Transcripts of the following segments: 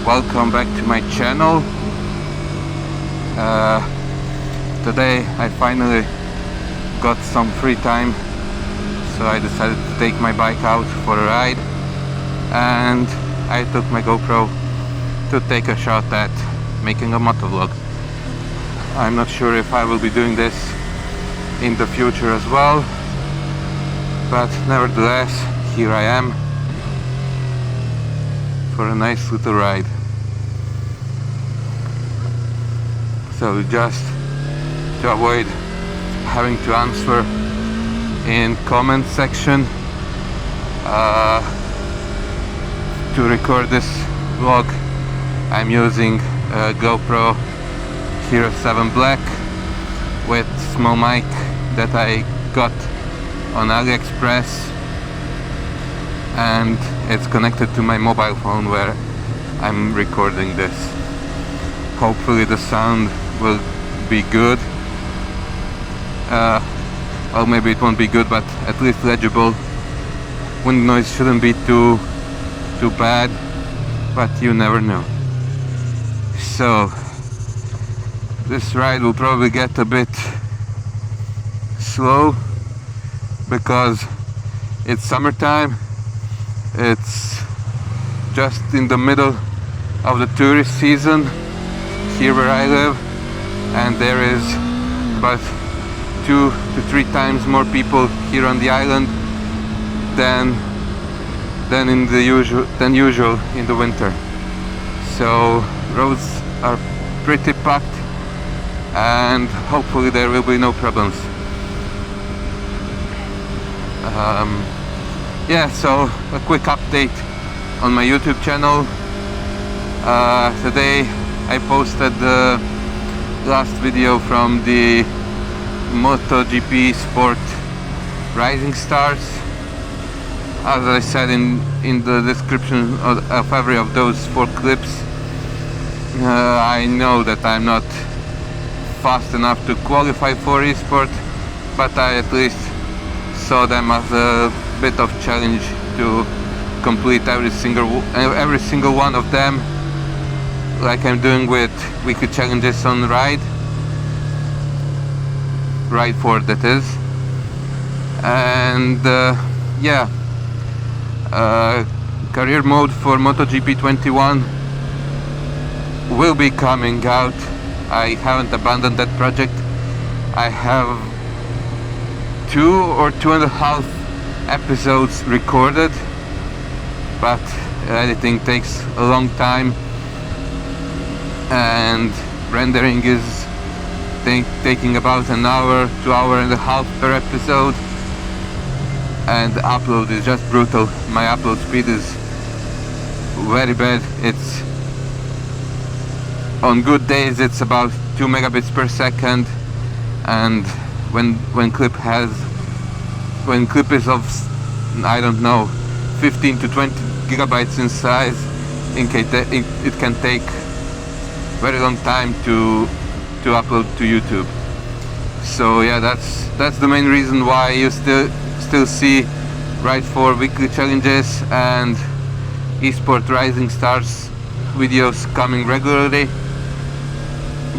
welcome back to my channel. Today I finally got some free time, so I decided to take my bike out for a ride, and I took my GoPro to take a shot at making a motovlog. I'm not sure if I will be doing this in the future as well, but nevertheless, here I am for a nice little ride. So just to avoid having to answer in comment section to record this vlog, I'm using a GoPro Hero 7 Black with small mic that I got on AliExpress, and it's connected to my mobile phone where I'm recording this. Hopefully the sound will be good. Or maybe it won't be good, but at least legible. Wind noise shouldn't be too bad, but you never know. So this ride will probably get a bit slow because it's summertime. It's just in the middle of the tourist season here where I live, and there is about 2 to 3 times more people here on the island than usual in the winter. So roads are pretty packed, and hopefully there will be no problems. Yeah, so a quick update on my YouTube channel. Today I posted the last video from the MotoGP Sport Rising Stars. As I said in the description of every of those 4 clips, I know that I'm not fast enough to qualify for esport, but I at least saw them as a bit of challenge to complete every single one of them, like I'm doing with weekly challenges on Ride 4, that is. And yeah, career mode for MotoGP 21 will be coming out. I haven't abandoned that project. I have 2 or 2.5 episodes recorded, but editing takes a long time, and rendering is taking about an hour to hour and a half per episode, and the upload is just brutal. My upload speed is very bad. It's on good days it's about 2 megabits per second, and when clip is of, I don't know, 15 to 20 gigabytes in size, it can take very long time to upload to YouTube. So yeah, that's the main reason why you still see Ride 4 weekly challenges and eSport Rising Stars videos coming regularly,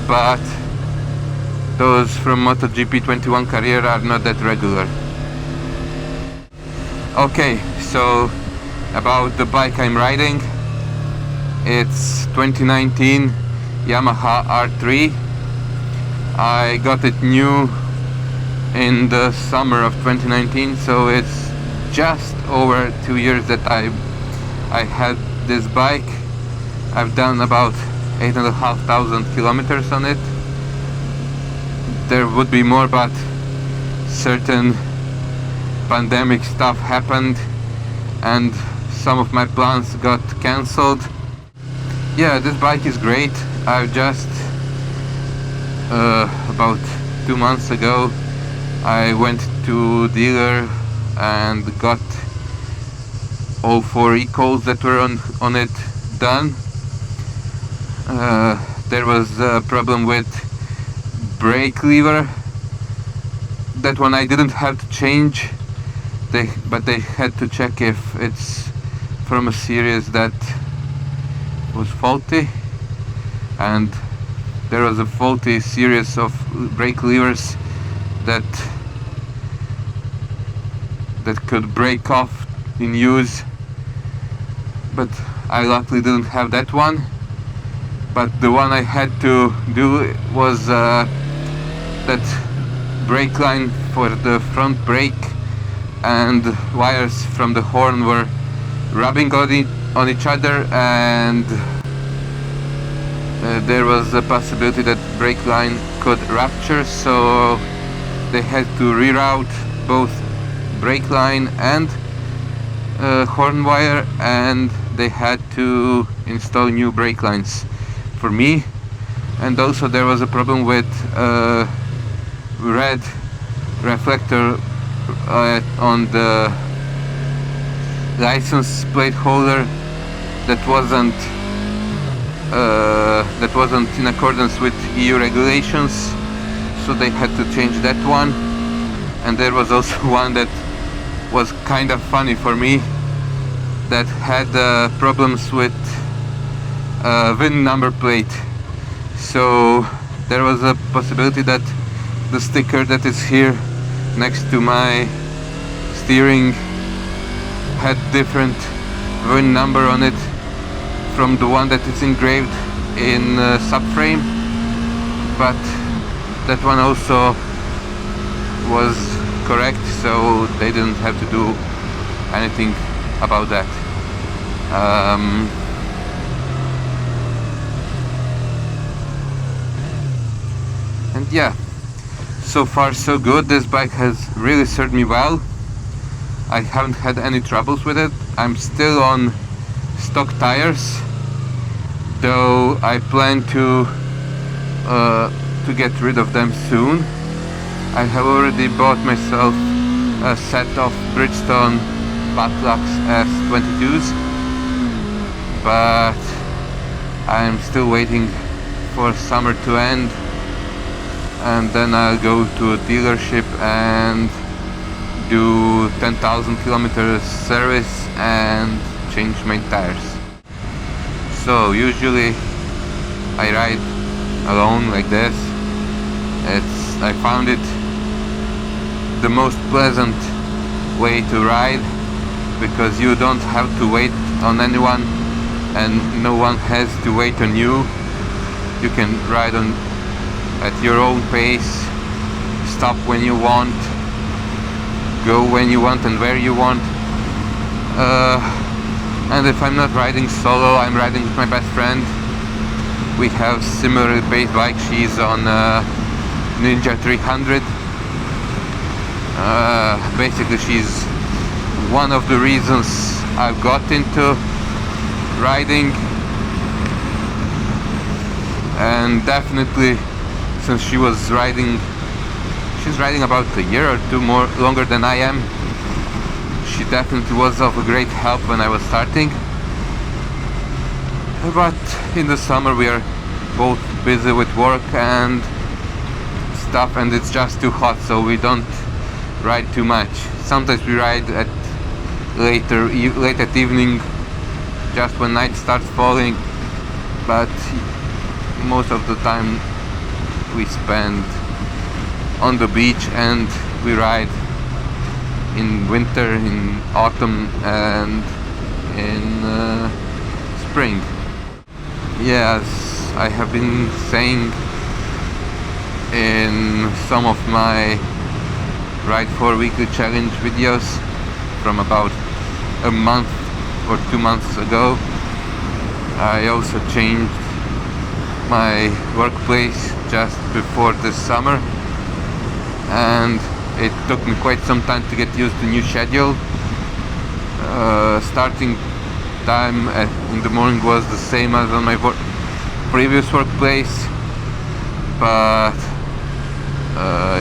but those from MotoGP 21 career are not that regular. Okay, so about the bike I'm riding, it's 2019 Yamaha R3. I got it new in the summer of 2019, so it's just over 2 years that I had this bike. I've done about 8,500 kilometers on it. There would be more, but certain pandemic stuff happened and some of my plans got cancelled. Yeah, this bike is great. I've just about 2 months ago I went to dealer and got all 4 recalls that were on it done. There was a problem with brake lever. That one I didn't have to change, but they had to check if it's from a series that was faulty, and there was a faulty series of brake levers that could break off in use, but I luckily didn't have that one. But the one I had to do was that brake line for the front brake and wires from the horn were rubbing on each other, and there was a possibility that brake line could rupture, so they had to reroute both brake line and horn wire, and they had to install new brake lines for me. And also there was a problem with red reflector on the license plate holder that wasn't in accordance with EU regulations, so they had to change that one. And there was also one that was kind of funny for me, that had problems with VIN number plate. So there was a possibility that the sticker that is here next to my steering had different VIN number on it from the one that is engraved in subframe, but that one also was correct, so they didn't have to do anything about that. And yeah, so far so good. This bike has really served me well. I haven't had any troubles with it. I'm still on stock tires, though I plan to get rid of them soon. I have already bought myself a set of Bridgestone Motovlog S22s, but I'm still waiting for summer to end, and then I'll go to a dealership and do 10,000 kilometers service and change my tires. So usually I ride alone like this. I found it the most pleasant way to ride, because you don't have to wait on anyone and no one has to wait on you. You can ride at your own pace, stop when you want, go when you want and where you want. And if I'm not riding solo, I'm riding with my best friend. We have similarly paced bike. She's on Ninja 300. Basically she's one of the reasons I've got into riding, and definitely since she's riding about a year or two more longer than I am, she definitely was of a great help when I was starting. But in the summer we are both busy with work and stuff, and it's just too hot, so we don't ride too much. Sometimes we ride at late at evening, just when night starts falling, but most of the time we spend on the beach, and we ride in winter, in autumn, and in spring. Yes, I have been saying in some of my Ride 4 weekly challenge videos from about a month or 2 months ago, I also changed my workplace just before this summer, and it took me quite some time to get used to the new schedule. Starting time in the morning was the same as on my previous workplace, but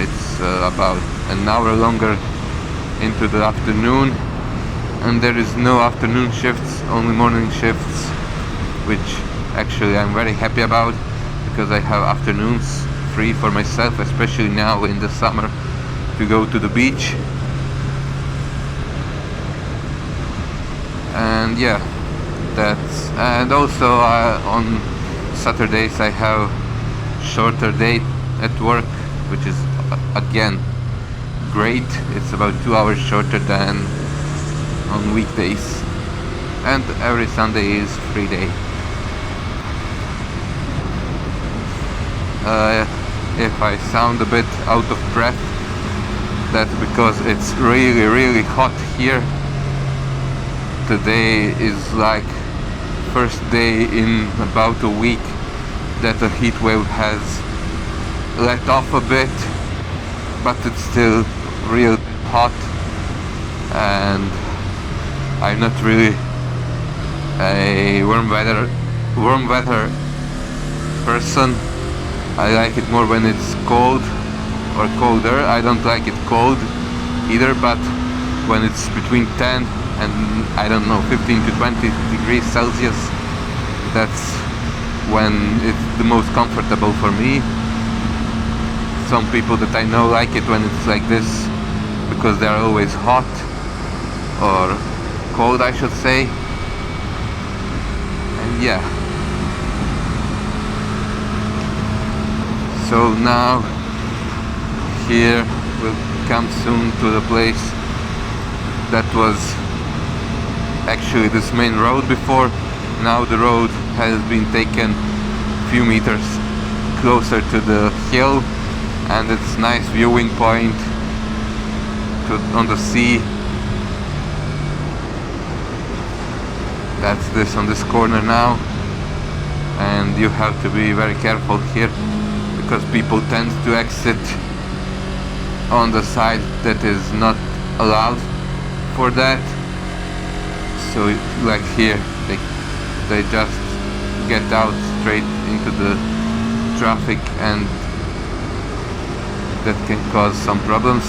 it's about an hour longer into the afternoon, and there is no afternoon shifts, only morning shifts, which actually I'm very happy about, because I have afternoons free for myself, especially now in the summer, to go to the beach. And yeah, That's and also on Saturdays I have shorter day at work, which is again great. It's about 2 hours shorter than on weekdays, and every Sunday is free day. If I sound a bit out of breath, that's because it's really hot here. Today is like first day in about a week that the heat wave has let off a bit, but it's still real hot, and I'm not really a warm weather person. I like it more when it's cold or colder. I don't like it cold either, but when it's between 10 and I don't know 15 to 20 degrees Celsius, that's when it's the most comfortable for me. Some people that I know like it when it's like this because they're always hot or cold, I should say. And yeah, so now here we'll come soon to the place that was actually this main road before. Now the road has been taken a few meters closer to the hill, and it's nice viewing point on the sea. That's this on this corner now, and you have to be very careful here because people tend to exit on the side that is not allowed for that. So like here, they just get out straight into the traffic, and that can cause some problems.